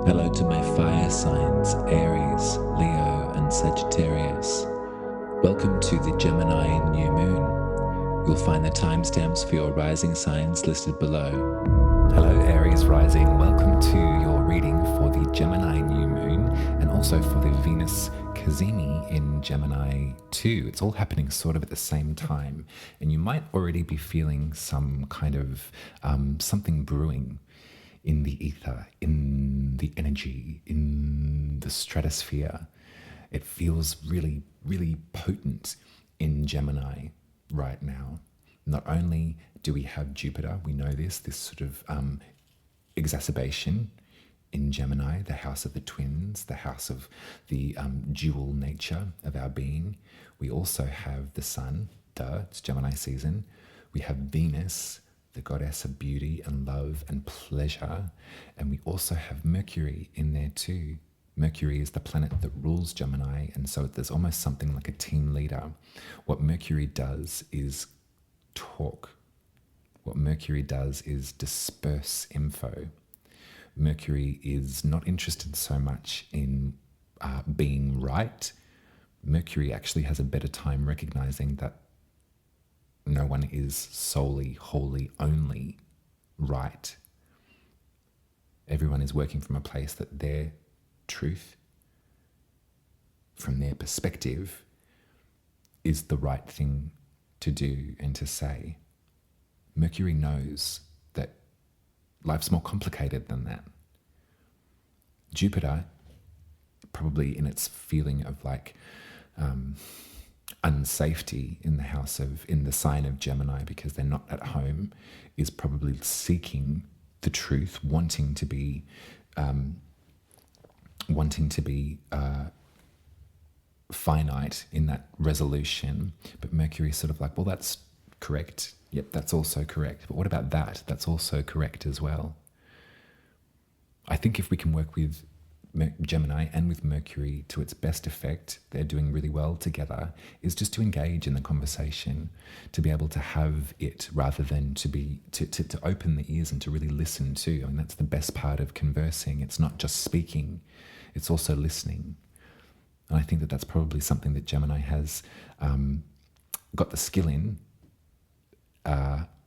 Hello to my fire signs, Aries, Leo, and Sagittarius. Welcome to the Gemini new moon. You'll find the timestamps for your rising signs listed below. Hello Aries Rising, welcome to your reading for the Gemini new moon and also for the Venus Cazimi in Gemini 2. It's all happening sort of at the same time, and you might already be feeling some kind of something brewing in the ether, in the energy, in the stratosphere. It feels really, really potent in Gemini right now. Not only do we have Jupiter, we know this sort of exacerbation in Gemini, the house of the twins, the house of the dual nature of our being. We also have the sun, it's Gemini season. We have Venus, the goddess of beauty and love and pleasure. And we also have Mercury in there too. Mercury is the planet that rules Gemini, and so there's almost something like a team leader. What Mercury does is talk. What Mercury does is disperse info. Mercury is not interested so much in being right. Mercury actually has a better time recognizing that no one is solely, wholly, only right. Everyone is working from a place that their truth, from their perspective, is the right thing to do and to say. Mercury knows that life's more complicated than that. Jupiter, probably in its feeling of like unsafety in the sign of Gemini, because they're not at home, is probably seeking the truth, wanting to be finite in that resolution. But Mercury is sort of like, well, that's correct. Yep, that's also correct. But what about that? That's also correct as well. I think if we can work with Gemini and with Mercury to its best effect, they're doing really well together, is just to engage in the conversation, to be able to have it rather than to open the ears and to really listen to. I mean, that's the best part of conversing. It's not just speaking, it's also listening. And I think that that's probably something that Gemini has got the skill in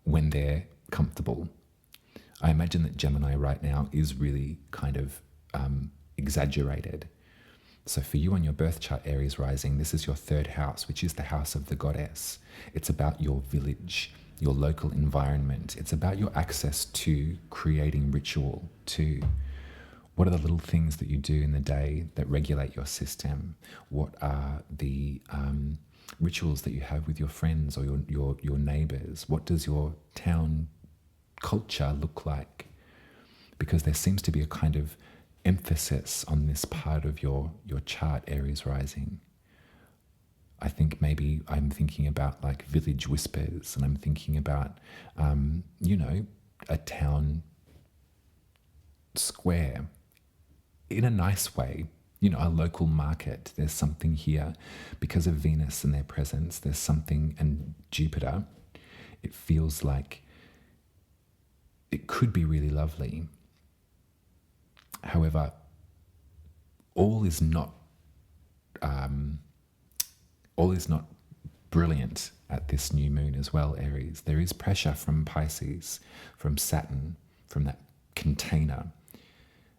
when they're comfortable. I imagine that Gemini right now is really kind of exaggerated. So for you on your birth chart, Aries Rising, this is your third house, which is the house of the goddess. It's about your village, your local environment. It's about your access to creating ritual too. What are the little things that you do in the day that regulate your system? What are the rituals that you have with your friends or your neighbors? What does your town culture look like? Because there seems to be a kind of emphasis on this part of your chart, Aries Rising. I think maybe I'm thinking about like village whispers, and I'm thinking about, a town square in a nice way, a local market. There's something here because of Venus and their presence. There's something, and Jupiter, it feels like it could be really lovely. However, all is not brilliant at this new moon as well, Aries. There is pressure from Pisces, from Saturn, from that container.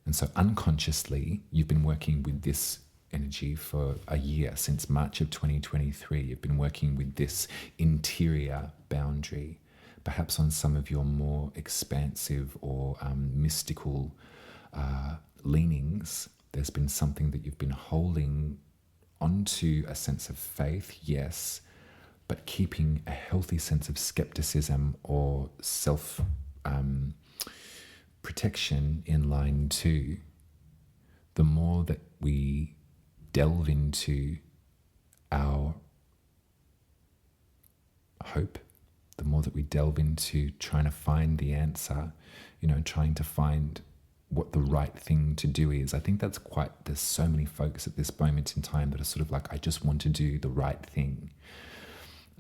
And so unconsciously, you've been working with this energy for a year, since March of 2023. You've been working with this interior boundary, perhaps on some of your more expansive or mystical leanings. There's been something that you've been holding onto, a sense of faith, yes, but keeping a healthy sense of skepticism or self protection in line too. The more that we delve into our hope, the more that we delve into trying to find the answer, trying to find what the right thing to do is. I think there's so many folks at this moment in time that are sort of like, I just want to do the right thing.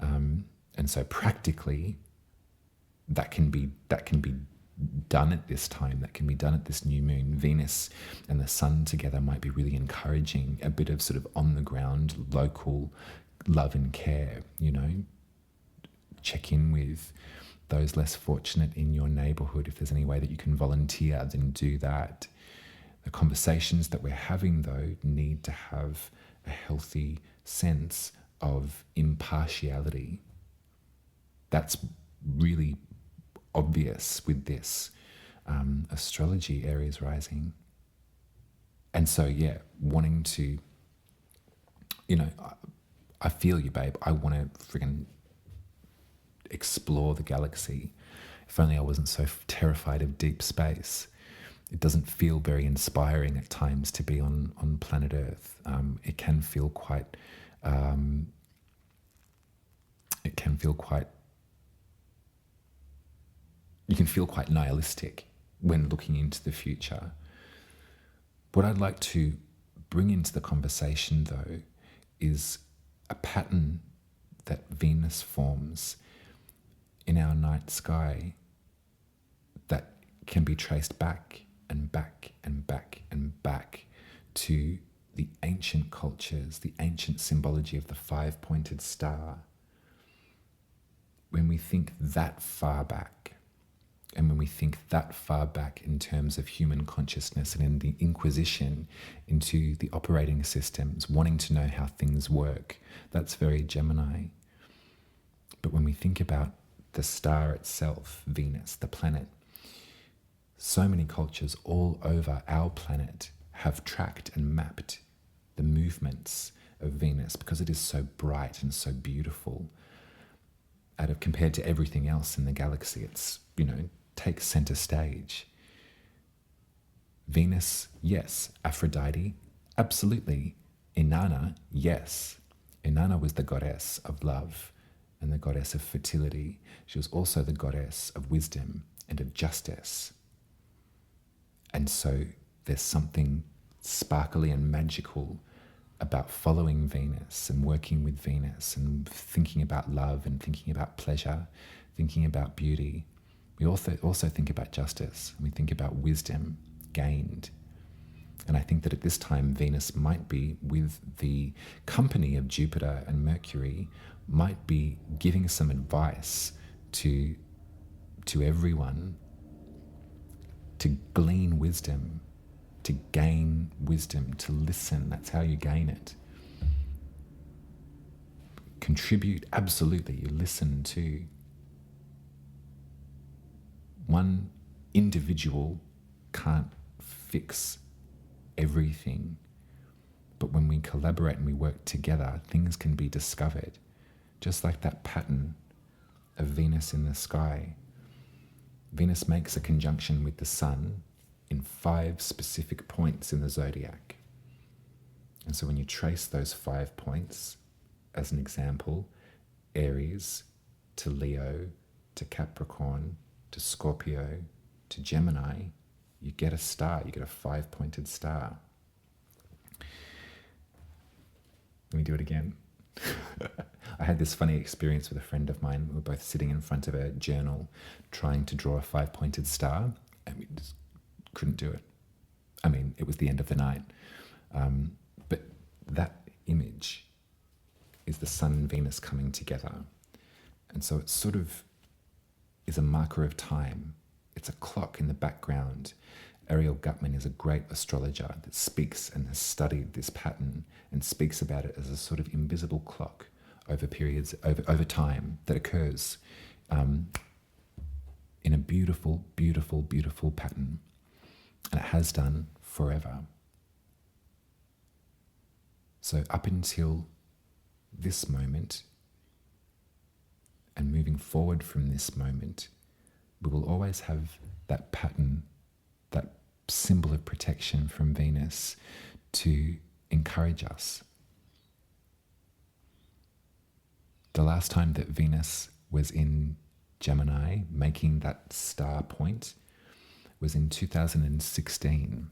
And so practically that can be done at this time, that can be done at this new moon. Venus and the sun together might be really encouraging a bit of sort of on the ground, local love and care, you know. Check in with those less fortunate in your neighborhood. If there's any way that you can volunteer, then do that. The conversations that we're having, though, need to have a healthy sense of impartiality. That's really obvious with this astrology, Aries rising. And so, yeah, wanting to, you know, I feel you, babe. I want to friggin' explore the galaxy. If only I wasn't so terrified of deep space. It doesn't feel very inspiring at times to be on planet Earth. It can feel quite you can feel quite nihilistic when looking into the future. What I'd like to bring into the conversation, though, is a pattern that Venus forms in our night sky that can be traced back and back and back and back to the ancient cultures, the ancient symbology of the five-pointed star. When we think that far back, and when we think that far back in terms of human consciousness and in the inquisition into the operating systems, wanting to know how things work, that's very Gemini. But when we think about the star itself, Venus, the planet, so many cultures all over our planet have tracked and mapped the movements of Venus because it is so bright and so beautiful. Compared to everything else in the galaxy, it's, you know, takes center stage. Venus, yes. Aphrodite, absolutely. Inanna, yes. Inanna was the goddess of love and the goddess of fertility. She was also the goddess of wisdom and of justice. And so there's something sparkly and magical about following Venus and working with Venus and thinking about love and thinking about pleasure, thinking about beauty. We also think about justice. We think about wisdom gained. And I think that at this time, Venus might be, with the company of Jupiter and Mercury, might be giving some advice to everyone to glean wisdom, to gain wisdom, to listen. That's how you gain it. Contribute, absolutely. You listen too. One individual can't fix everything, but when we collaborate and we work together, things can be discovered. Just like that pattern of Venus in the sky. Venus makes a conjunction with the sun in 5 specific points in the zodiac. And so when you trace those 5 points, as an example, Aries to Leo to Capricorn to Scorpio to Gemini, you get a star, you get a 5-pointed star. Let me do it again. I had this funny experience with a friend of mine. We were both sitting in front of a journal trying to draw a 5-pointed star, and we just couldn't do it. I mean, it was the end of the night. But that image is the Sun and Venus coming together. And so it sort of is a marker of time. It's a clock in the background. Ariel Gutman is a great astrologer that speaks and has studied this pattern and speaks about it as a sort of invisible clock over periods, over time that occurs in a beautiful, beautiful, beautiful pattern. And it has done forever. So up until this moment, and moving forward from this moment, we will always have that pattern, that symbol of protection from Venus to encourage us. The last time that Venus was in Gemini, making that star point, was in 2016.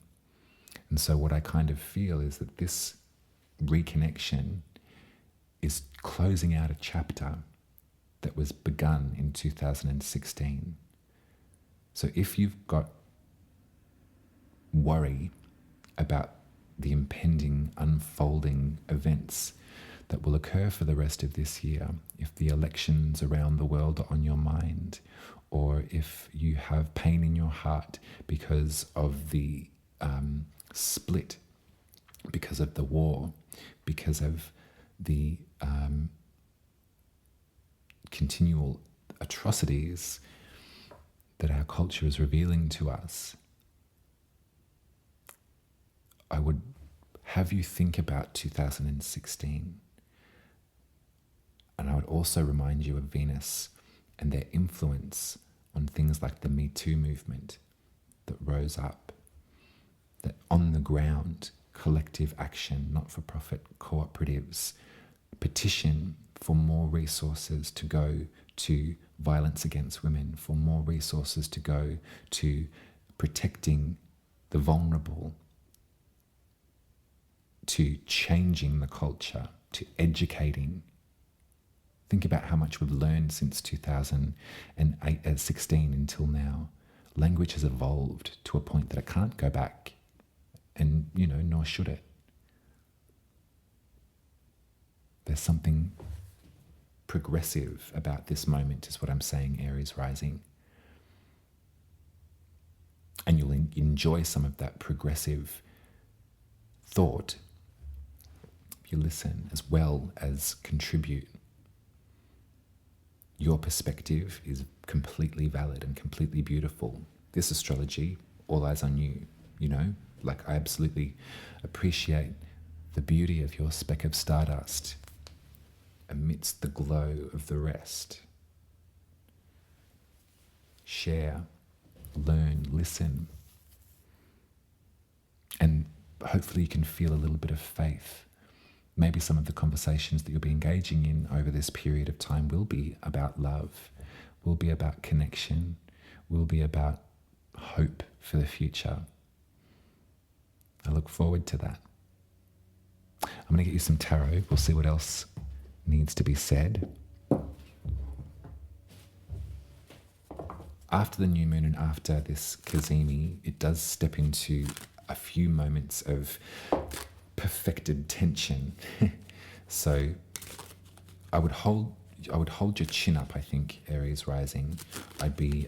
And so what I kind of feel is that this reconnection is closing out a chapter that was begun in 2016. So if you've got worry about the impending unfolding events that will occur for the rest of this year, if the elections around the world are on your mind, or if you have pain in your heart because of the split, because of the war, because of the continual atrocities that our culture is revealing to us, I would have you think about 2016. And I would also remind you of Venus and their influence on things like the Me Too movement that rose up, that on the ground, collective action, not-for-profit cooperatives petition for more resources to go to violence against women, for more resources to go to protecting the vulnerable, to changing the culture, to educating. Think about how much we've learned since 2016 until now. Language has evolved to a point that it can't go back, and, nor should it. There's something progressive about this moment, is what I'm saying, Aries Rising. And you'll enjoy some of that progressive thought if you listen, as well as contribute. Your perspective is completely valid and completely beautiful. This astrology, all eyes on you, I absolutely appreciate the beauty of your speck of stardust amidst the glow of the rest. Share, learn, listen, and hopefully you can feel a little bit of faith. Maybe some of the conversations that you'll be engaging in over this period of time will be about love, will be about connection, will be about hope for the future. I look forward to that. I'm going to get you some tarot. We'll see what else needs to be said. After the new moon and after this Kazemi, it does step into a few moments of perfected tension. So I would hold your chin up, I think, Aries Rising. I'd be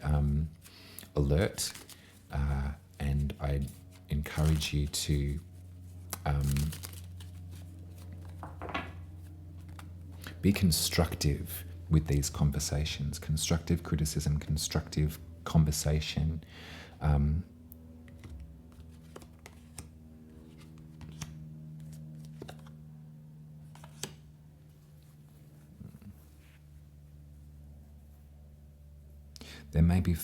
alert, and I'd encourage you to be constructive with these conversations, constructive criticism, constructive conversation. There may be,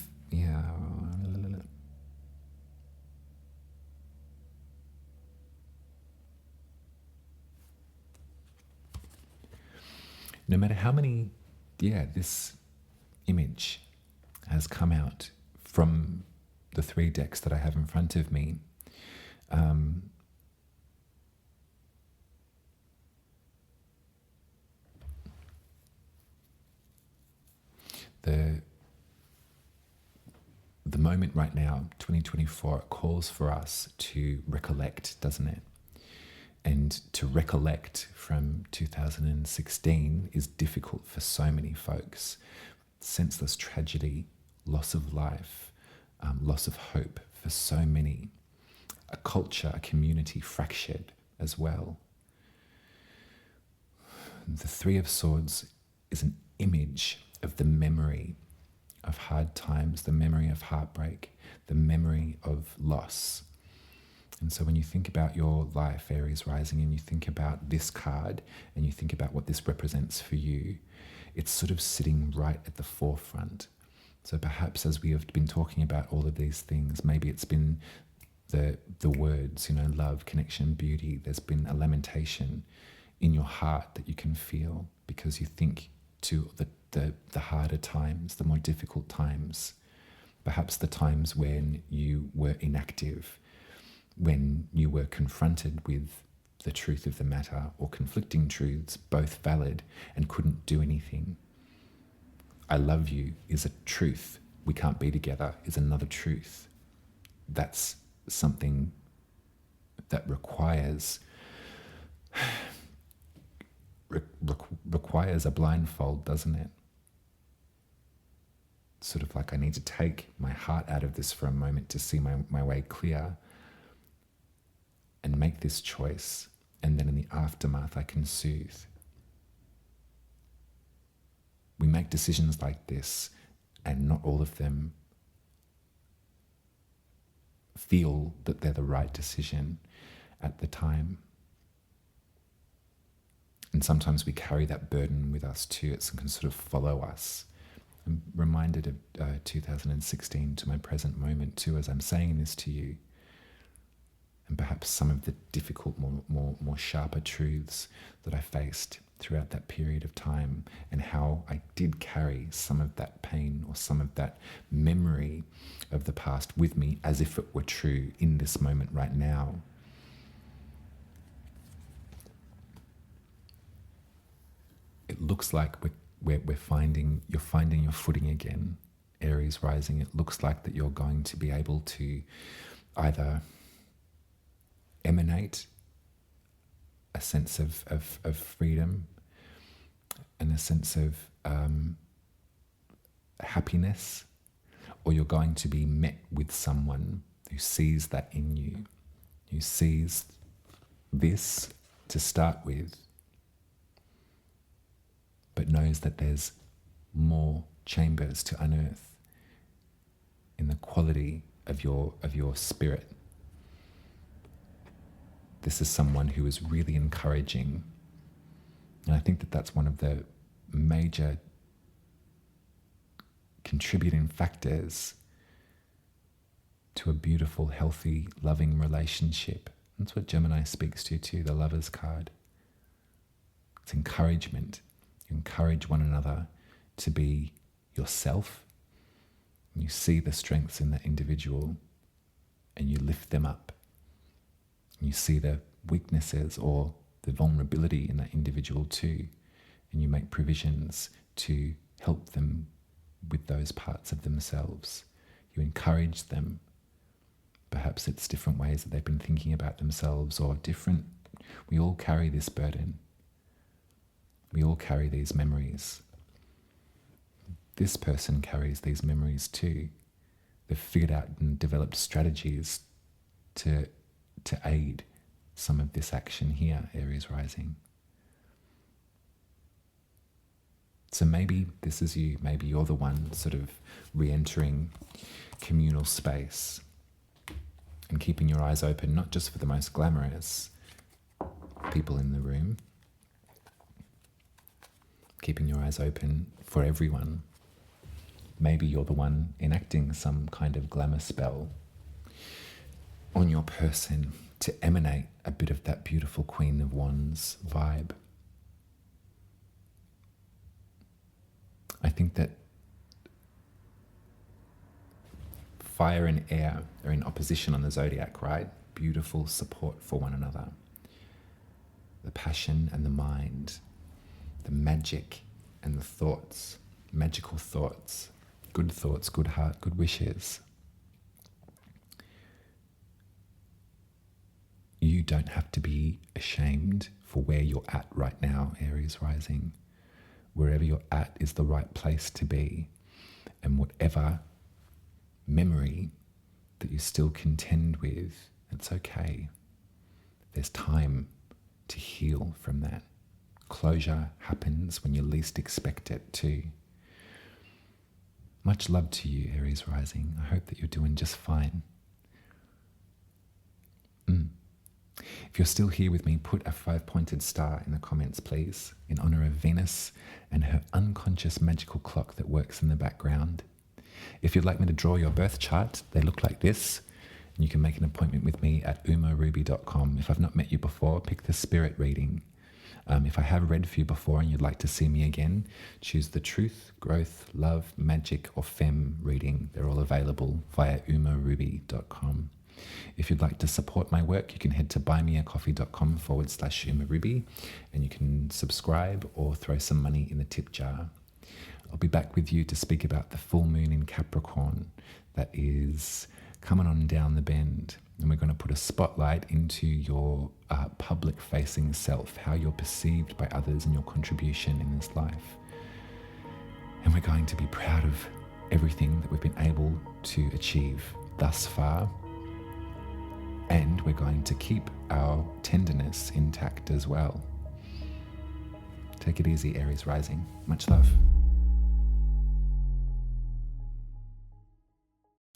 no matter how many, this image has come out from the 3 decks that I have in front of me. The moment right now, 2024, calls for us to recollect, doesn't it? And to recollect from 2016 is difficult for so many folks. Senseless tragedy, loss of life, loss of hope for so many. A culture, a community fractured as well. The 3 of Swords is an image of the memory of hard times, the memory of heartbreak, the memory of loss. And so when you think about your life, Aries Rising, and you think about this card, and you think about what this represents for you, it's sort of sitting right at the forefront. So perhaps as we have been talking about all of these things, maybe it's been the words, love, connection, beauty. There's been a lamentation in your heart that you can feel because you think to the harder times, the more difficult times, perhaps the times when you were inactive, when you were confronted with the truth of the matter or conflicting truths, both valid, and couldn't do anything. I love you is a truth we can't be together is another truth. That's something that requires a blindfold, doesn't it? Sort of like I need to take my heart out of this for a moment to see my way clear and make this choice, and then in the aftermath I can soothe. We make decisions like this, and not all of them feel that they're the right decision at the time. And sometimes we carry that burden with us too. It can sort of follow us. I'm reminded of 2016 to my present moment too, as I'm saying this to you. And perhaps some of the difficult, more sharper truths that I faced throughout that period of time, and how I did carry some of that pain or some of that memory of the past with me as if it were true in this moment right now. It looks like you're finding your footing again, Aries rising. It looks like that you're going to be able to either emanate a sense of freedom and a sense of happiness, or you're going to be met with someone who sees that in you, who sees this to start with, but knows that there's more chambers to unearth in the quality of your spirit. This is someone who is really encouraging. And I think that that's one of the major contributing factors to a beautiful, healthy, loving relationship. That's what Gemini speaks to too, the Lover's card. It's encouragement. You encourage one another to be yourself. You see the strengths in that individual and you lift them up. You see the weaknesses or the vulnerability in that individual too, and you make provisions to help them with those parts of themselves. You encourage them. Perhaps it's different ways that they've been thinking about themselves, or different. We all carry this burden. We all carry these memories. This person carries these memories too. They've figured out and developed strategies to aid some of this action here, Aries rising. So maybe this is you. Maybe you're the one sort of re-entering communal space and keeping your eyes open, not just for the most glamorous people in the room, keeping your eyes open for everyone. Maybe you're the one enacting some kind of glamour spell on your person to emanate a bit of that beautiful Queen of Wands vibe. I think that fire and air are in opposition on the zodiac, right? Beautiful support for one another. The passion and the mind, the magic and the thoughts, magical thoughts, good heart, good wishes. You don't have to be ashamed for where you're at right now, Aries rising. Wherever you're at is the right place to be. And whatever memory that you still contend with, it's okay. There's time to heal from that. Closure happens when you least expect it too. Much love to you, Aries rising. I hope that you're doing just fine. If you're still here with me, put a 5-pointed star in the comments, please, in honor of Venus and her unconscious magical clock that works in the background. If you'd like me to draw your birth chart, they look like this. And you can make an appointment with me at umaruby.com. If I've not met you before, pick the spirit reading. If I have read for you before and you'd like to see me again, choose the Truth, Growth, Love, Magic or Femme reading. They're all available via umaruby.com. If you'd like to support my work, you can head to buymeacoffee.com/umaruby and you can subscribe or throw some money in the tip jar. I'll be back with you to speak about the full moon in Capricorn that is coming on down the bend. And we're going to put a spotlight into your public-facing self, how you're perceived by others and your contribution in this life. And we're going to be proud of everything that we've been able to achieve thus far. And we're going to keep our tenderness intact as well. Take it easy, Aries Rising. Much love.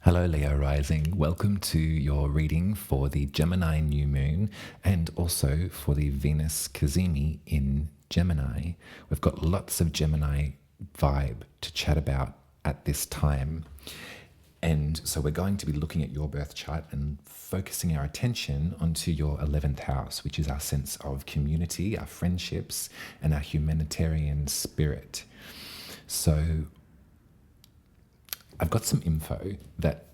Hello, Leo Rising. Welcome to your reading for the Gemini new moon and also for the Venus Cazimi in Gemini. We've got lots of Gemini vibe to chat about at this time. And so we're going to be looking at your birth chart and focusing our attention onto your 11th house, which is our sense of community, our friendships, and our humanitarian spirit. So I've got some info that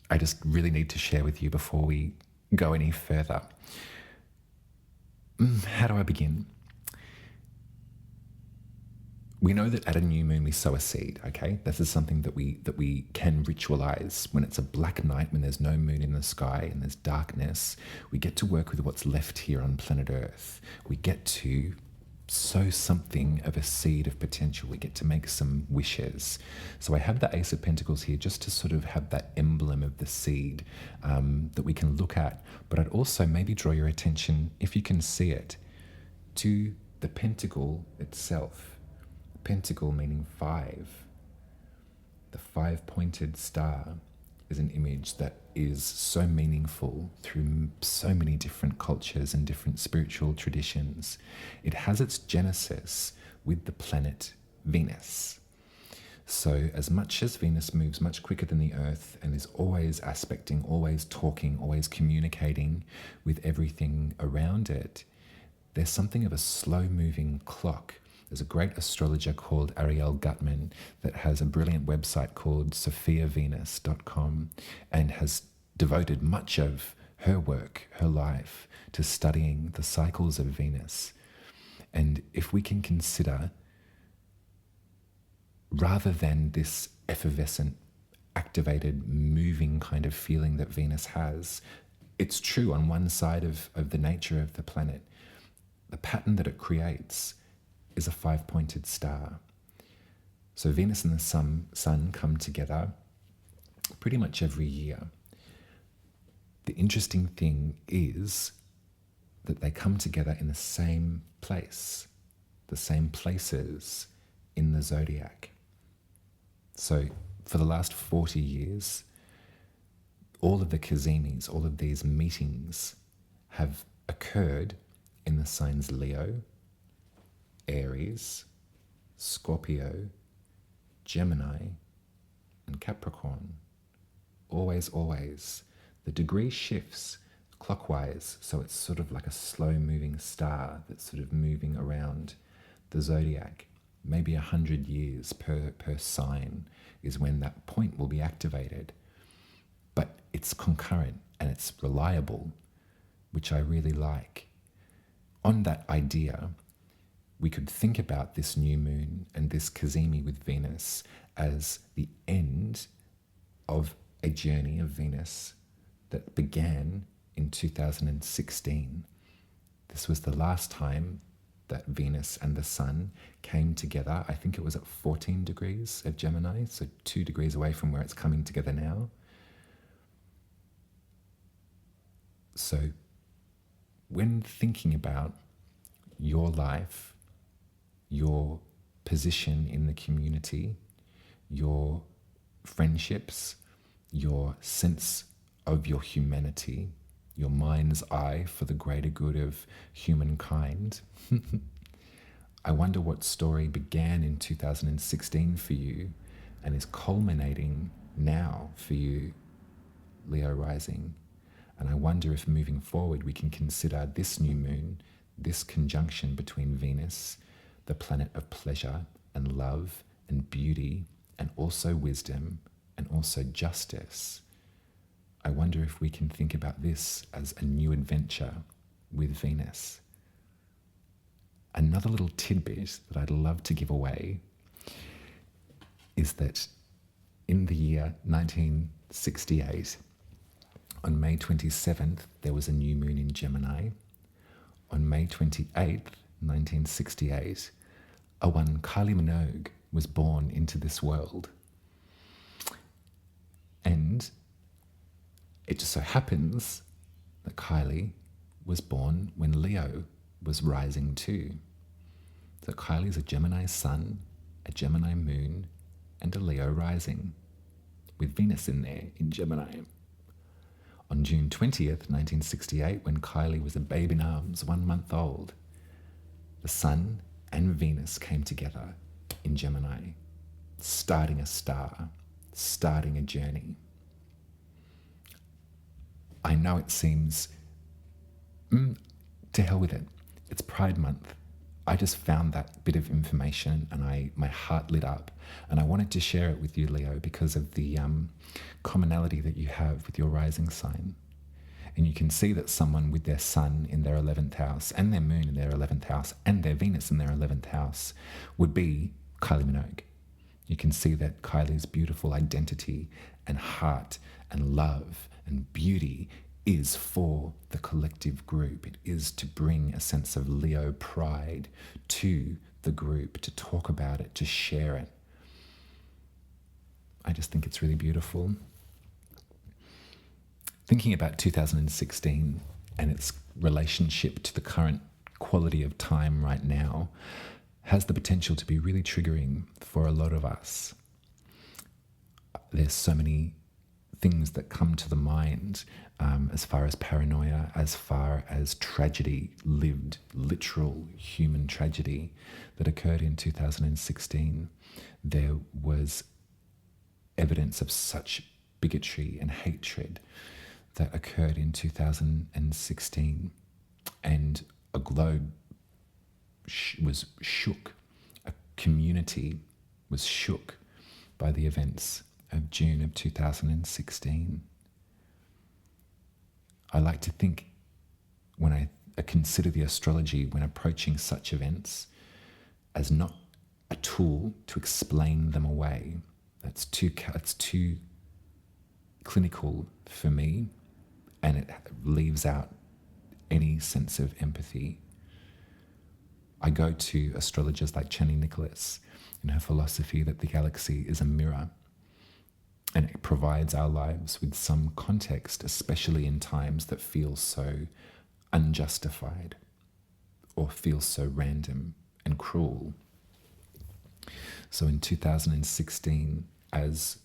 I just really need to share with you before we go any further. How do I begin? We know that at a new moon we sow a seed, okay? This is something that we can ritualize. When it's a black night, when there's no moon in the sky and there's darkness, we get to work with what's left here on planet Earth. We get to sow something of a seed of potential. We get to make some wishes. So I have the Ace of Pentacles here just to sort of have that emblem of the seed that we can look at. But I'd also maybe draw your attention, if you can see it, to the pentacle itself. Pentacle meaning 5. The 5-pointed star is an image that is so meaningful through so many different cultures and different spiritual traditions. It has its genesis with the planet Venus. So as much as Venus moves much quicker than the Earth and is always aspecting, always talking, always communicating with everything around it, there's something of a slow-moving clock. There's a great astrologer called Ariel Gutman that has a brilliant website called sophiavenus.com and has devoted much of her work, her life, to studying the cycles of Venus. And if we can consider, rather than this effervescent, activated, moving kind of feeling that Venus has, it's true on one side of the nature of the planet. The pattern that it creates is a 5-pointed star. So Venus and the sun come together pretty much every year. The interesting thing is that they come together in the same place, the same places in the zodiac. So for the last 40 years, all of the Cazimis, all of these meetings have occurred in the signs Leo, Aries, Scorpio, Gemini, and Capricorn. Always, always. The degree shifts clockwise, so it's sort of like a slow-moving star that's sort of moving around the zodiac. Maybe 100 years per sign is when that point will be activated. But it's concurrent and it's reliable, which I really like. On that idea, we could think about this new moon and this Cazimi with Venus as the end of a journey of Venus that began in 2016. This was the last time that Venus and the sun came together. I think it was at 14 degrees of Gemini, so 2 degrees away from where it's coming together now. So when thinking about your life, your position in the community, your friendships, your sense of your humanity, your mind's eye for the greater good of humankind. I wonder what story began in 2016 for you and is culminating now for you, Leo Rising. And I wonder if moving forward we can consider this new moon, this conjunction between Venus, the planet of pleasure and love and beauty and also wisdom and also justice. I wonder if we can think about this as a new adventure with Venus. Another little tidbit that I'd love to give away is that in the year 1968, on May 27th, there was a new moon in Gemini. On May 28th, 1968, a one Kylie Minogue was born into this world. And it just so happens that Kylie was born when Leo was rising too. So Kylie's a Gemini sun, a Gemini moon, and a Leo rising, with Venus in there in Gemini. On June 20th, 1968, when Kylie was a babe in arms, 1 month old, the Sun and Venus came together in Gemini, starting a star, starting a journey. I know it seems, to hell with it. It's Pride Month. I just found that bit of information and my heart lit up, and I wanted to share it with you, Leo, because of the commonality that you have with your rising sign. And you can see that someone with their sun in their 11th house and their moon in their 11th house and their Venus in their 11th house would be Kylie Minogue. You can see that Kylie's beautiful identity and heart and love and beauty is for the collective group. It is to bring a sense of Leo pride to the group, to talk about it, to share it. I just think it's really beautiful. Thinking about 2016 and its relationship to the current quality of time right now has the potential to be really triggering for a lot of us. There's so many things that come to the mind as far as paranoia, as far as tragedy, lived, literal human tragedy that occurred in 2016. There was evidence of such bigotry and hatred that occurred in 2016, and a globe was shook. A community was shook by the events of June of 2016. I like to think, when I consider the astrology when approaching such events, as not a tool to explain them away. It's too clinical for me, and it leaves out any sense of empathy. I go to astrologers like Chani Nicholas in her philosophy that the galaxy is a mirror, and it provides our lives with some context, especially in times that feel so unjustified or feel so random and cruel. So in 2016, as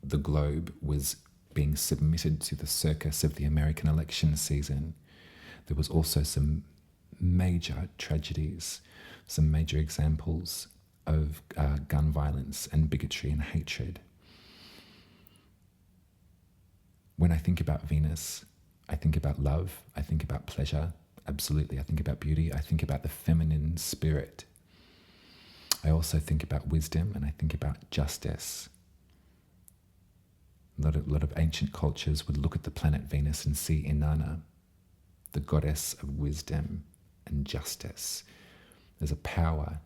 the globe was being submitted to the circus of the American election season, there was also some major tragedies, some major examples of gun violence and bigotry and hatred. When I think about Venus, I think about love, I think about pleasure, absolutely. I think about beauty, I think about the feminine spirit. I also think about wisdom, and I think about justice. A lot of ancient cultures would look at the planet Venus and see Inanna, the goddess of wisdom and justice. There's a power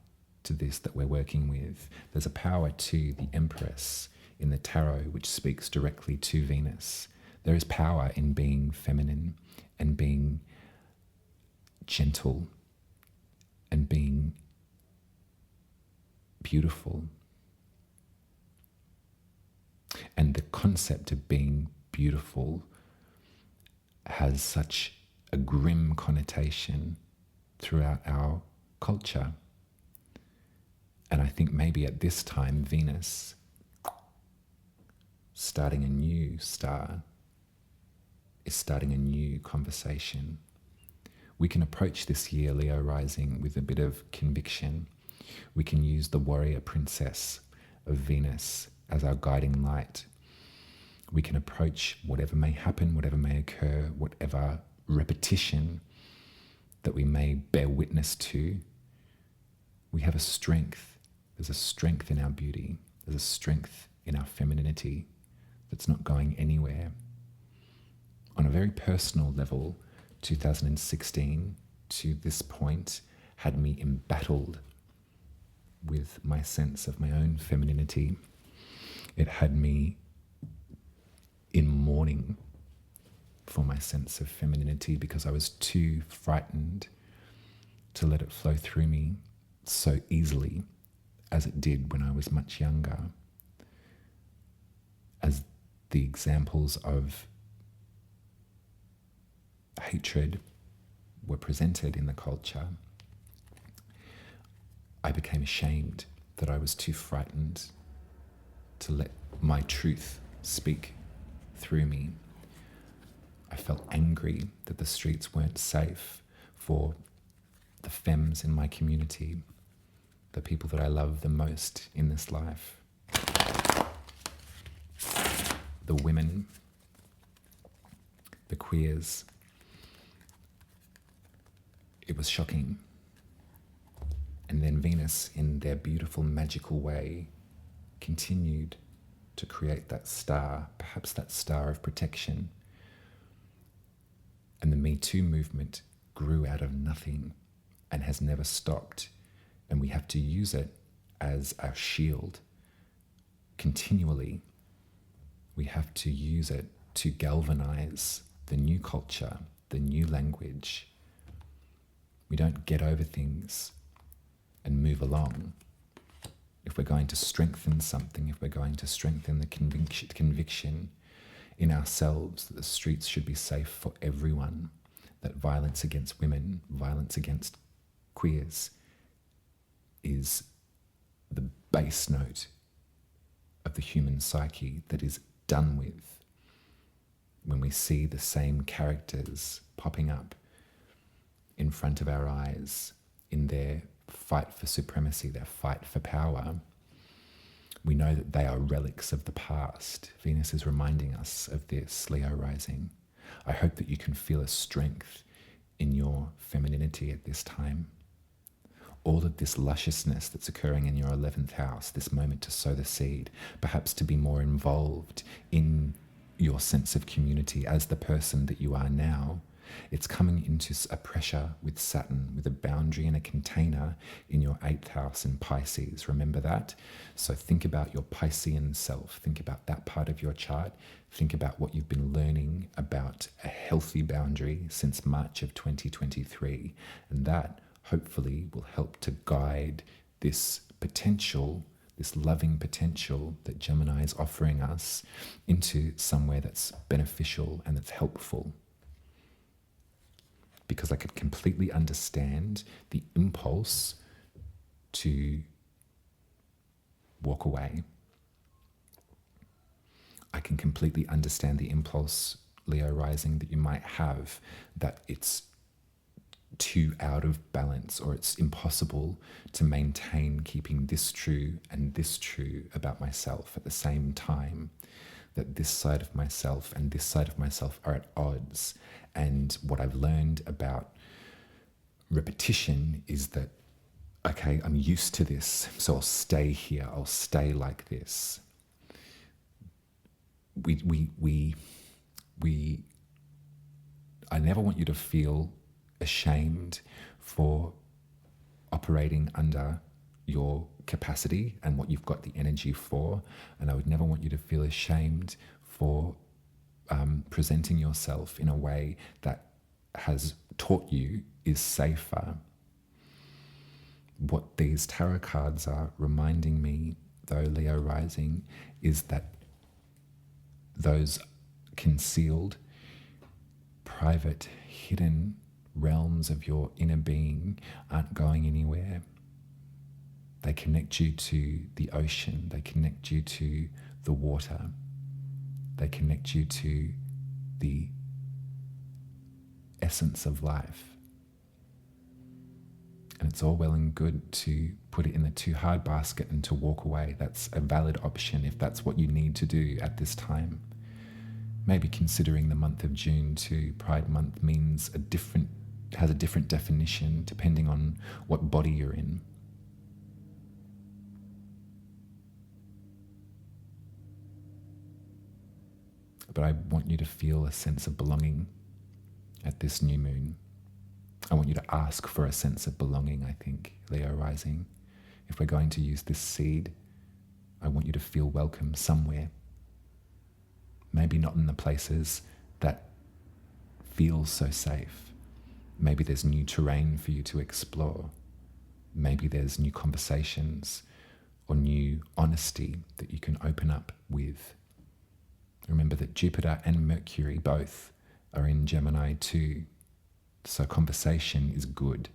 to this that we're working with. There's a power to the Empress in the tarot, which speaks directly to Venus. There is power in being feminine and being gentle and being beautiful. And the concept of being beautiful has such a grim connotation throughout our culture. And I think maybe at this time, Venus, starting a new star, is starting a new conversation. We can approach this year, Leo rising, with a bit of conviction. We can use the warrior princess of Venus as our guiding light. We can approach whatever may happen, whatever may occur, whatever repetition that we may bear witness to. We have a strength. There's a strength in our beauty. There's a strength in our femininity that's not going anywhere. On a very personal level, 2016 to this point had me embattled with my sense of my own femininity. It had me in mourning for my sense of femininity because I was too frightened to let it flow through me so easily as it did when I was much younger. As the examples of hatred were presented in the culture, I became ashamed that I was too frightened to let my truth speak through me. I felt angry that the streets weren't safe for the femmes in my community, the people that I love the most in this life, the women, the queers. It was shocking. And then Venus, in their beautiful, magical way, continued to create that star, perhaps that star of protection. And the Me Too movement grew out of nothing and has never stopped. And we have to use it as our shield continually. We have to use it to galvanize the new culture, the new language. We don't get over things and move along. If we're going to strengthen something, if we're going to strengthen the conviction in ourselves that the streets should be safe for everyone, that violence against women, violence against queers is the base note of the human psyche that is done with when we see the same characters popping up in front of our eyes in their fight for supremacy, their fight for power. We know that they are relics of the past. Venus is reminding us of this, Leo rising. I hope that you can feel a strength in your femininity at this time. All of this lusciousness that's occurring in your 11th house, this moment to sow the seed, perhaps to be more involved in your sense of community as the person that you are now. It's coming into a pressure with Saturn, with a boundary and a container in your 8th house in Pisces. Remember that? So think about your Piscean self. Think about that part of your chart. Think about what you've been learning about a healthy boundary since March of 2023. And that hopefully will help to guide this potential, this loving potential that Gemini is offering us into somewhere that's beneficial and that's helpful. Because I could completely understand the impulse to walk away. I can completely understand the impulse, Leo rising, that you might have, that it's too out of balance or it's impossible to maintain keeping this true and this true about myself at the same time, that this side of myself and this side of myself are at odds. And what I've learned about repetition is that, okay, I'm used to this, so I'll stay here, I'll stay like this. I never want you to feel ashamed for operating under your capacity and what you've got the energy for. And I would never want you to feel ashamed for presenting yourself in a way that has taught you is safer. What these tarot cards are reminding me, though, Leo rising, is that those concealed, private, hidden realms of your inner being aren't going anywhere. They connect you to the ocean. They connect you to the water. They connect you to the essence of life. And it's all well and good to put it in the too hard basket and to walk away. That's a valid option if that's what you need to do at this time. Maybe considering the month of June too. Pride Month has a different definition depending on what body you're in. But I want you to feel a sense of belonging at this new moon. I want you to ask for a sense of belonging, I think, Leo rising. If we're going to use this seed, I want you to feel welcome somewhere. Maybe not in the places that feel so safe. Maybe there's new terrain for you to explore. Maybe there's new conversations or new honesty that you can open up with. Remember that Jupiter and Mercury both are in Gemini too. So conversation is good.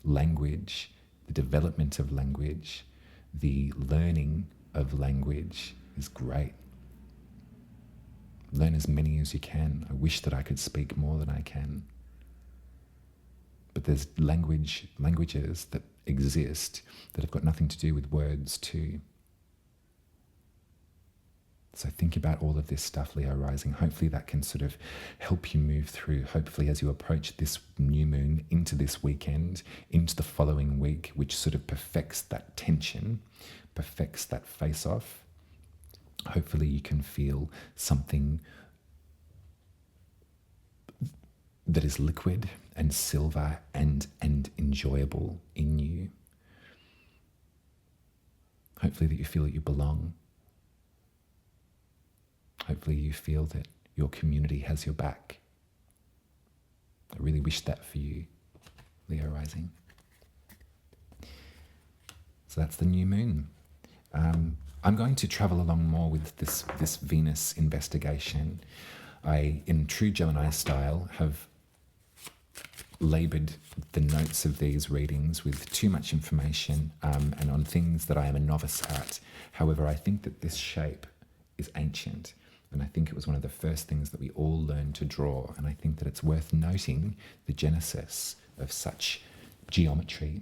Language, the development of language, the learning of language is great. Learn as many as you can. I wish that I could speak more than I can. But there's languages that exist that have got nothing to do with words too. So think about all of this stuff, Leo rising. Hopefully that can sort of help you move through. Hopefully as you approach this new moon into this weekend, into the following week, which sort of perfects that tension, perfects that face-off, hopefully you can feel something that is liquid and silver and enjoyable in you. Hopefully that you feel that you belong. Hopefully you feel that your community has your back. I really wish that for you, Leo rising. So that's the new moon. I'm going to travel along more with this Venus investigation. I, in true Gemini style, have laboured the notes of these readings with too much information and on things that I am a novice at. However, I think that this shape is ancient. And I think it was one of the first things that we all learned to draw. And I think that it's worth noting the genesis of such geometry.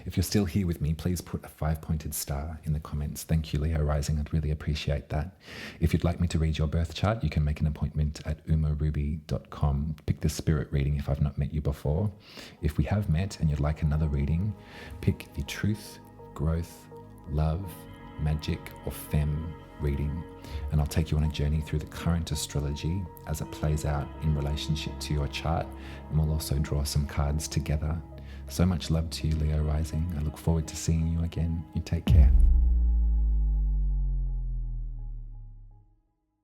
If you're still here with me, please put a 5-pointed star in the comments. Thank you, Leo rising. I'd really appreciate that. If you'd like me to read your birth chart, you can make an appointment at umaruby.com. Pick the spirit reading if I've not met you before. If we have met and you'd like another reading, pick the truth, growth, love, magic, or femme reading, and I'll take you on a journey through the current astrology as it plays out in relationship to your chart, and we'll also draw some cards together. So much love to you, Leo rising. I look forward to seeing you again. You take care.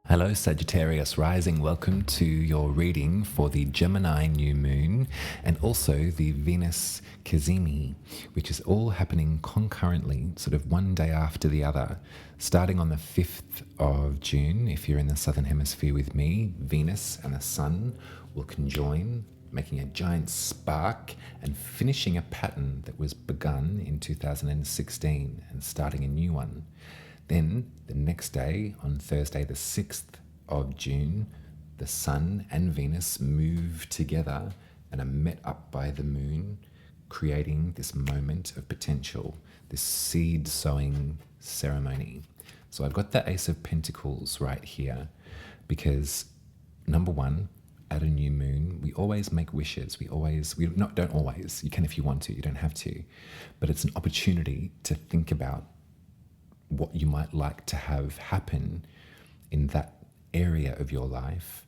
Hello, Sagittarius Rising. Welcome to your reading for the Gemini new moon and also the Venus Cazimi, which is all happening concurrently, sort of one day after the other. Starting on the 5th of June, if you're in the Southern Hemisphere with me, Venus and the Sun will conjoin, making a giant spark and finishing a pattern that was begun in 2016 and starting a new one. Then the next day, on Thursday the 6th of June, the Sun and Venus move together and are met up by the moon, creating this moment of potential, this seed sowing ceremony. So I've got the Ace of Pentacles right here because, number one, at a new moon, we always make wishes. Don't always, you can if you want to, you don't have to, but it's an opportunity to think about what you might like to have happen in that area of your life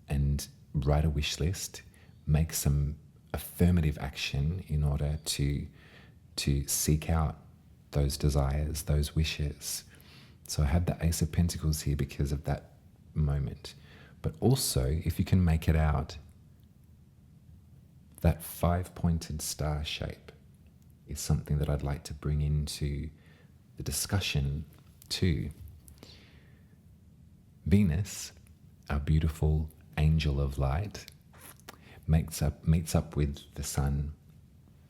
and write a wish list, make some affirmative action in order to seek out those desires, those wishes. So I have the Ace of Pentacles here because of that moment. But also, if you can make it out, that 5-pointed star shape is something that I'd like to bring into the discussion too. Venus, our beautiful angel of light, meets up with the Sun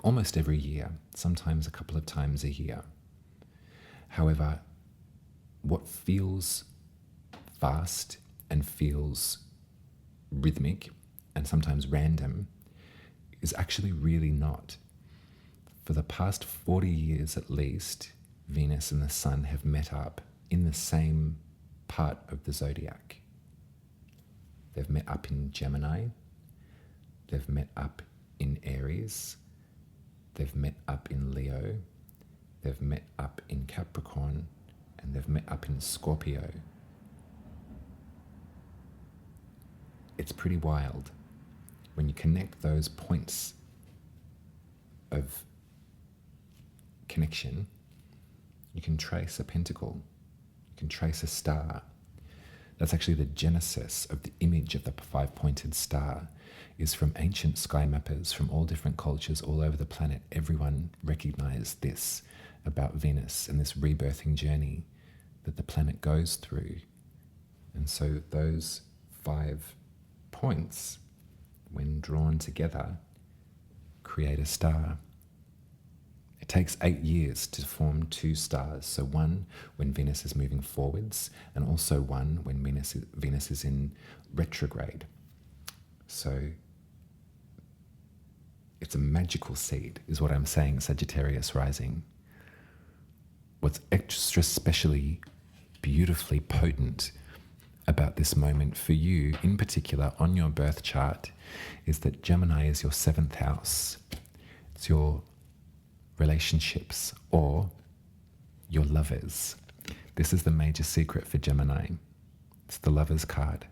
almost every year, sometimes a couple of times a year. However, what feels fast and feels rhythmic and sometimes random is actually really not. For the past 40 years at least, Venus and the Sun have met up in the same part of the zodiac. They've met up in Gemini, they've met up in Aries, they've met up in Leo, they've met up in Capricorn, and they've met up in Scorpio. It's pretty wild. when you connect those points of connection, you can trace a pentacle, you can trace a star. That's actually the genesis of the image of the five-pointed star, is from ancient sky mappers from all different cultures all over the planet. Everyone recognized this about Venus and this rebirthing journey that the planet goes through. And so those 5 points, when drawn together, create a star. It takes 8 years to form 2 stars. So one when Venus is moving forwards, and also one when Venus is in retrograde. So it's a magical seed, is what I'm saying, Sagittarius Rising. What's extra specially, beautifully potent about this moment for you, in particular on your birth chart, is that Gemini is your 7th house. It's your relationships or your lovers. This is the major secret for Gemini. It's the Lovers card.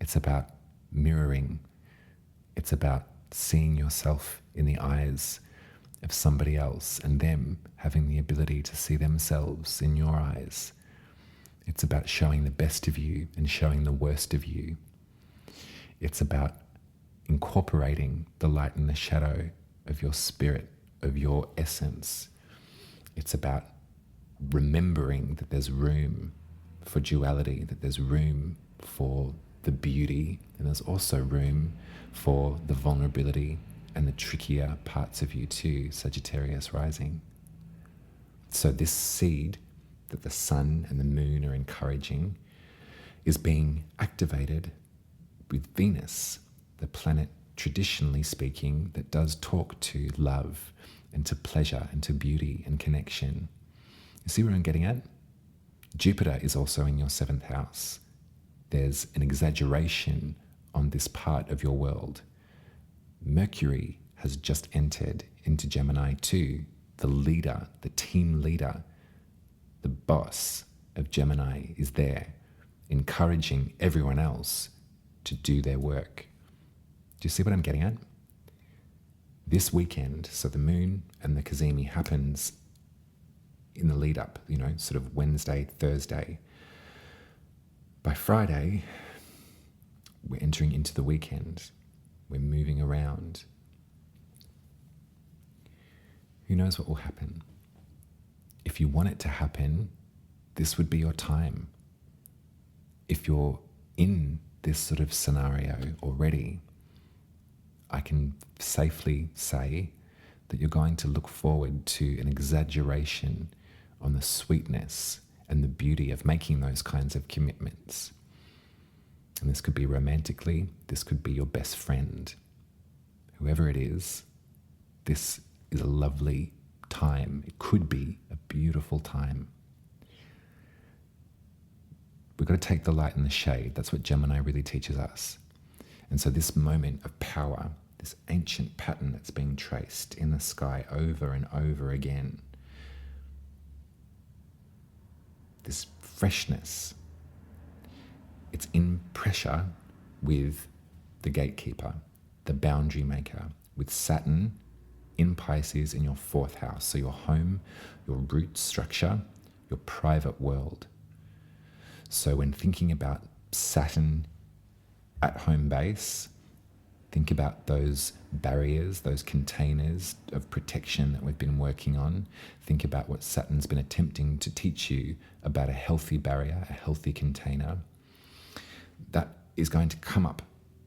It's about mirroring. It's about seeing yourself in the eyes of somebody else and them having the ability to see themselves in your eyes. It's about showing the best of you and showing the worst of you. It's about incorporating the light and the shadow of your spirit, of your essence. It's about remembering that there's room for duality, that there's room for the beauty, and there's also room for the vulnerability and the trickier parts of you too, Sagittarius Rising. So this seed that the sun and the moon are encouraging is being activated with Venus, the planet, traditionally speaking, that does talk to love and to pleasure and to beauty and connection. You see where I'm getting at? Jupiter is also in your 7th house. There's an exaggeration on this part of your world. Mercury has just entered into Gemini too. The leader, the team leader, the boss of Gemini is there, encouraging everyone else to do their work. Do you see what I'm getting at? This weekend, so the moon and the Cazimi happens in the lead up, sort of Wednesday, Thursday. By Friday, we're entering into the weekend. We're moving around. Who knows what will happen? If you want it to happen, this would be your time. If you're in this sort of scenario already, I can safely say that you're going to look forward to an exaggeration on the sweetness and the beauty of making those kinds of commitments. And this could be romantically, this could be your best friend. Whoever it is, this is a lovely time. It could be a beautiful time. We've got to take the light and the shade. That's what Gemini really teaches us. And so this moment of power, this ancient pattern that's being traced in the sky over and over again, this freshness, it's in pressure with the gatekeeper, the boundary maker, with Saturn in Pisces in your 4th house. So your home, your root structure, your private world. So when thinking about Saturn at home base, think about those barriers, those containers of protection that we've been working on. Think about what Saturn's been attempting to teach you about a healthy barrier, a healthy container. That is going to come up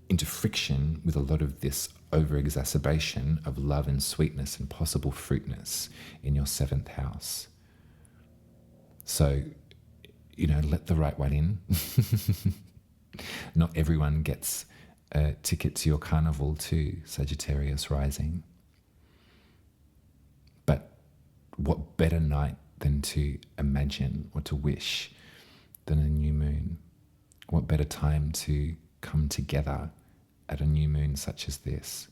into friction with a lot of this over-exacerbation of love and sweetness and possible fruitness in your 7th house. So, let the right one in. Not everyone gets a ticket to your carnival too, Sagittarius Rising. But what better night than to imagine or to wish than a new moon? What better time to come together at a new moon such as this?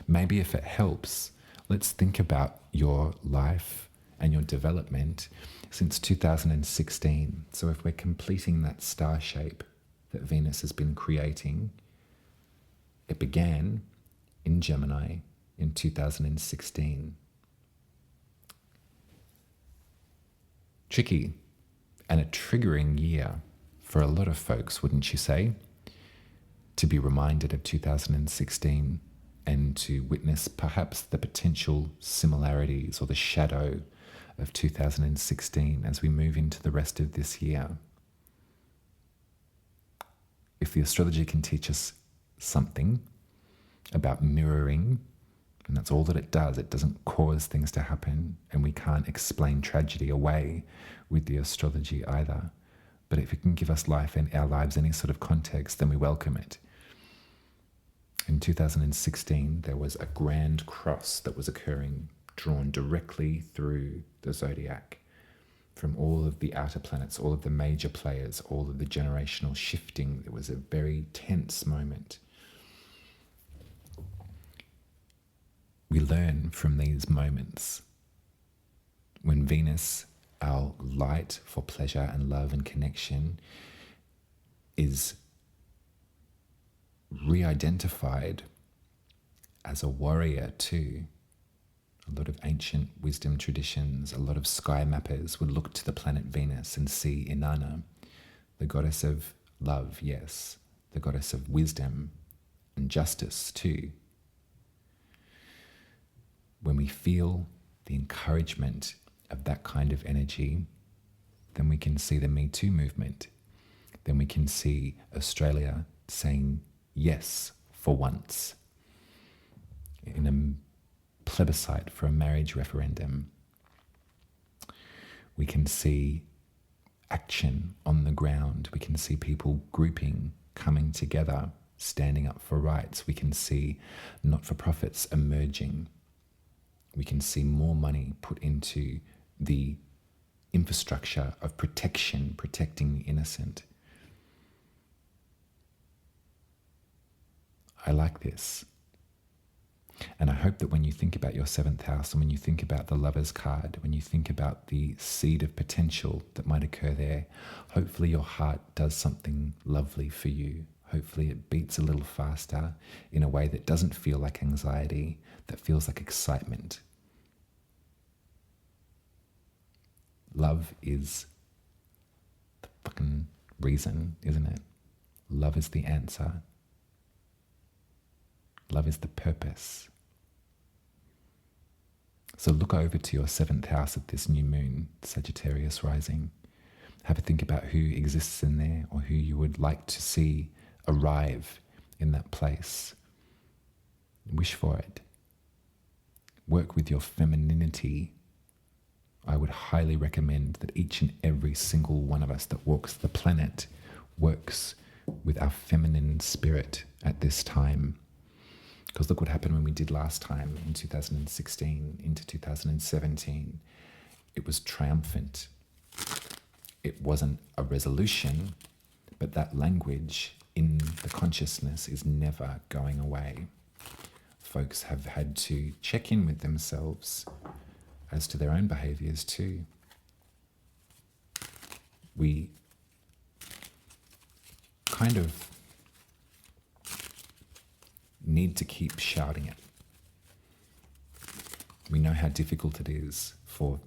Maybe if it helps, let's think about your life and your development since 2016. So if we're completing that star shape that Venus has been creating, It began in Gemini in 2016. Tricky and a triggering year for a lot of folks, wouldn't you say? To be reminded of 2016 and to witness perhaps the potential similarities or the shadow of 2016 as we move into the rest of this year. If the astrology can teach us something about mirroring, and that's all that it doesn't cause things to happen, and we can't explain tragedy away with the astrology either. But if it can give us life and our lives any sort of context, then we welcome it. In 2016, there was a grand cross that was occurring, drawn directly through the zodiac, from all of the outer planets, all of the major players, all of the generational shifting. It was a very tense moment. We learn from these moments. When Venus, our light for pleasure and love and connection, is re-identified as a warrior too. A lot of ancient wisdom traditions, a lot of sky mappers would look to the planet Venus and see Inanna, the goddess of love, yes, the goddess of wisdom and justice too. When we feel the encouragement of that kind of energy, then we can see the Me Too movement. Then we can see Australia saying yes for once in a plebiscite for a marriage referendum. We can see action on the ground. We can see people grouping, coming together, standing up for rights. We can see not-for-profits emerging. We can see more money put into the infrastructure of protecting the innocent. I like this. And I hope that when you think about your 7th house and when you think about the Lover's card, when you think about the seed of potential that might occur there, hopefully your heart does something lovely for you. Hopefully it beats a little faster in a way that doesn't feel like anxiety, that feels like excitement. Love is the fucking reason, isn't it? Love is the answer. Love is the purpose. So look over to your 7th house at this new moon, Sagittarius Rising. Have a think about who exists in there or who you would like to see arrive in that place. Wish for it. Work with your femininity. I would highly recommend that each and every single one of us that walks the planet works with our feminine spirit at this time. Because look what happened when we did last time in 2016 into 2017. It was triumphant. It wasn't a resolution, but that language in the consciousness is never going away. Folks have had to check in with themselves as to their own behaviors too. We kind of need to keep shouting it. We know how difficult it is for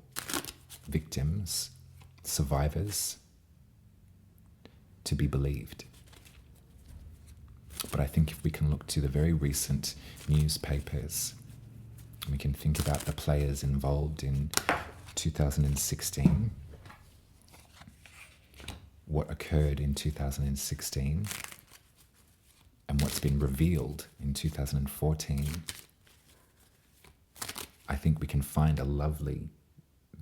victims, survivors, to be believed. But I think if we can look to the very recent newspapers, we can think about the players involved in 2016, what occurred in 2016, and what's been revealed in 2014, I think we can find a lovely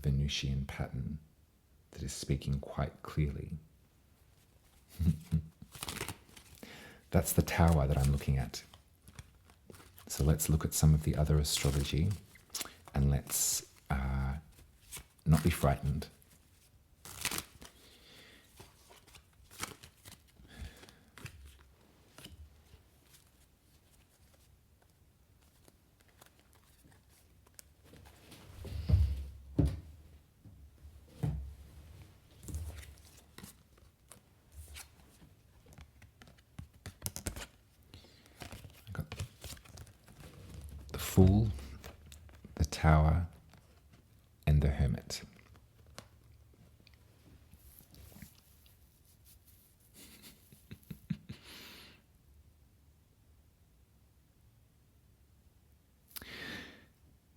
Venusian pattern that is speaking quite clearly. That's the tower that I'm looking at. So let's look at some of the other astrology and let's not be frightened. Fool, the Tower, and the Hermit.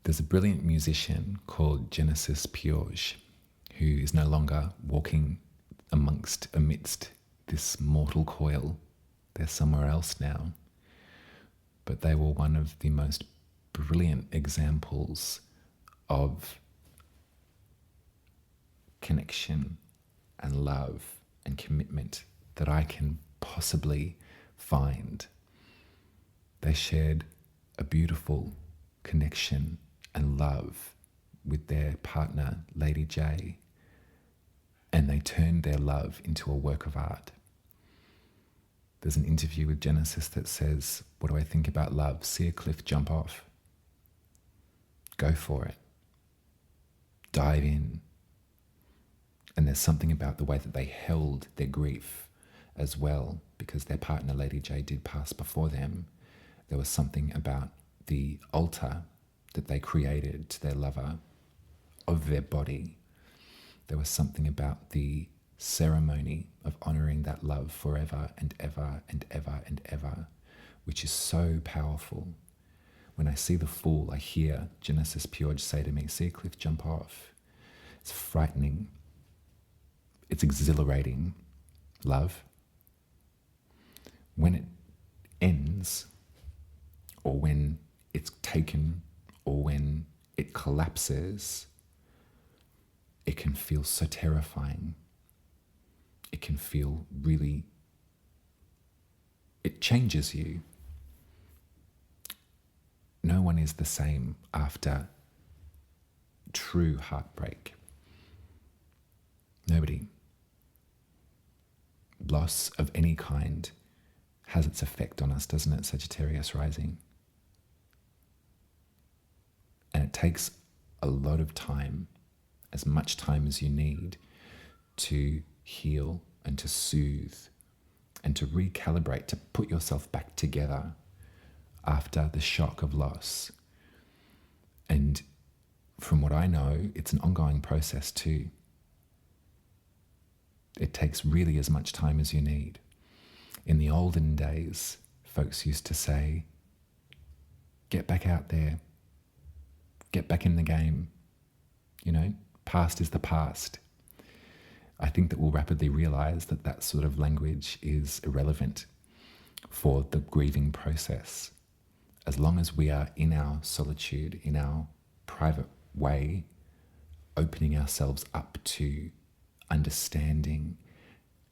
There's a brilliant musician called Genesis Pioge who is no longer walking amidst this mortal coil. They're somewhere else now. But they were one of the most brilliant examples of connection and love and commitment that I can possibly find. They shared a beautiful connection and love with their partner, Lady J, and they turned their love into a work of art. There's an interview with Genesis that says, "What do I think about love? See a cliff, jump off. Go for it. Dive in." And there's something about the way that they held their grief as well, because their partner, Lady J, did pass before them. There was something about the altar that they created to their lover of their body. There was something about the ceremony of honoring that love forever and ever and ever and ever, which is so powerful. When I see the Fool, I hear Genesis Pioge say to me, "See a cliff, jump off." It's frightening. It's exhilarating. Love. When it ends, or when it's taken, or when it collapses, it can feel so terrifying. It can feel really, it changes you. No one is the same after true heartbreak. Nobody. Loss of any kind has its effect on us, doesn't it, Sagittarius Rising? And it takes a lot of time, as much time as you need, to heal and to soothe and to recalibrate, to put yourself back together after the shock of loss. And from what I know, it's an ongoing process too. It takes really as much time as you need. In the olden days, folks used to say, "Get back out there, get back in the game. You know, past is the past." I think that we'll rapidly realize that that sort of language is irrelevant for the grieving process. As long as we are in our solitude, in our private way, opening ourselves up to understanding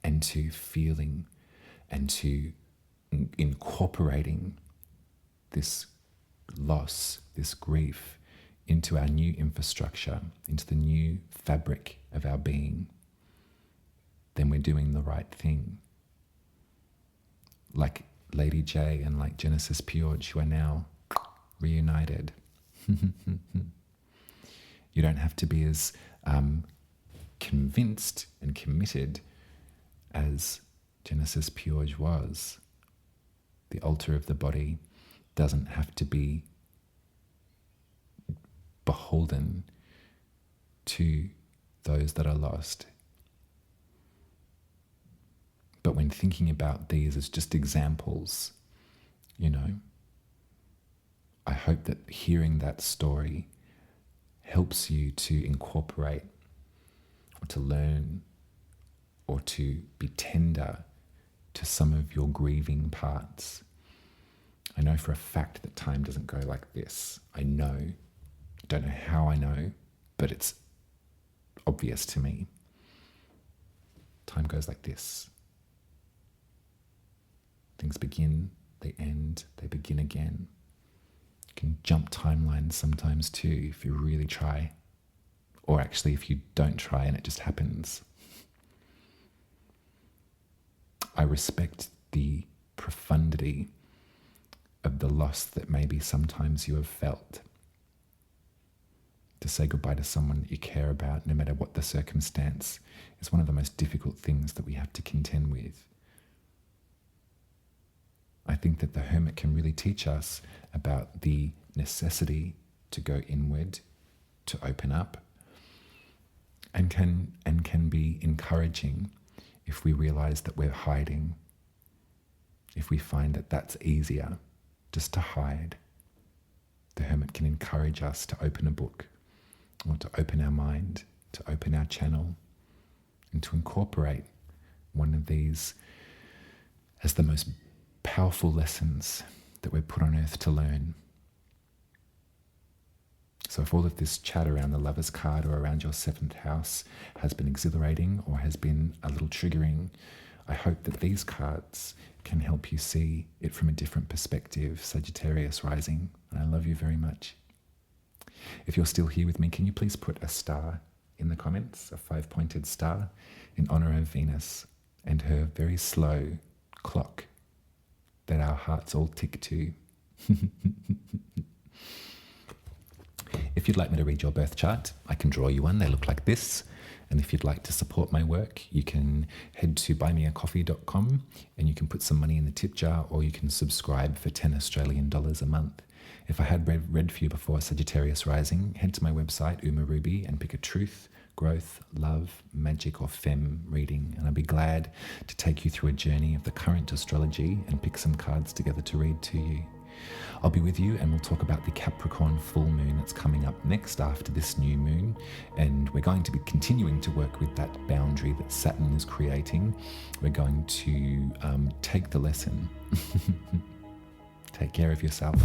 and to feeling and to incorporating this loss, this grief, into our new infrastructure, into the new fabric of our being, then we're doing the right thing. Like Lady J and like Genesis Pioge, who are now reunited. You don't have to be as convinced and committed as Genesis Pioge was. The altar of the body doesn't have to be beholden to those that are lost. But when thinking about these as just examples, you know, I hope that hearing that story helps you to incorporate or to learn or to be tender to some of your grieving parts. I know for a fact that time doesn't go like this. I know. Don't know how I know, but it's obvious to me. Time goes like this. Things begin, they end, they begin again. You can jump timelines sometimes too if you really try. Or actually if you don't try and it just happens. I respect the profundity of the loss that maybe sometimes you have felt. To say goodbye to someone that you care about, no matter what the circumstance, is one of the most difficult things that we have to contend with. I think that the Hermit can really teach us about the necessity to go inward, to open up, and can be encouraging if we realize that we're hiding, if we find that that's easier, just to hide. The Hermit can encourage us to open a book, or to open our mind, to open our channel, and to incorporate one of these as the most powerful lessons that we're put on earth to learn. So if all of this chat around the Lover's card or around your 7th house has been exhilarating or has been a little triggering, I hope that these cards can help you see it from a different perspective, Sagittarius Rising. And I love you very much. If you're still here with me, can you please put a star in the comments, a 5-pointed star, in honor of Venus and her very slow clock that our hearts all tick to. If you'd like me to read your birth chart, I can draw you one. They look like this. And if you'd like to support my work, you can head to buymeacoffee.com and you can put some money in the tip jar, or you can subscribe for 10 Australian dollars a month. If I had read for you before Sagittarius Rising, head to my website, Uma Ruby, and pick a truth, growth, love, magic, or femme reading. And I'd be glad to take you through a journey of the current astrology and pick some cards together to read to you. I'll be with you and we'll talk about the Capricorn full moon that's coming up next after this new moon. And we're going to be continuing to work with that boundary that Saturn is creating. We're going to take the lesson. Take care of yourself.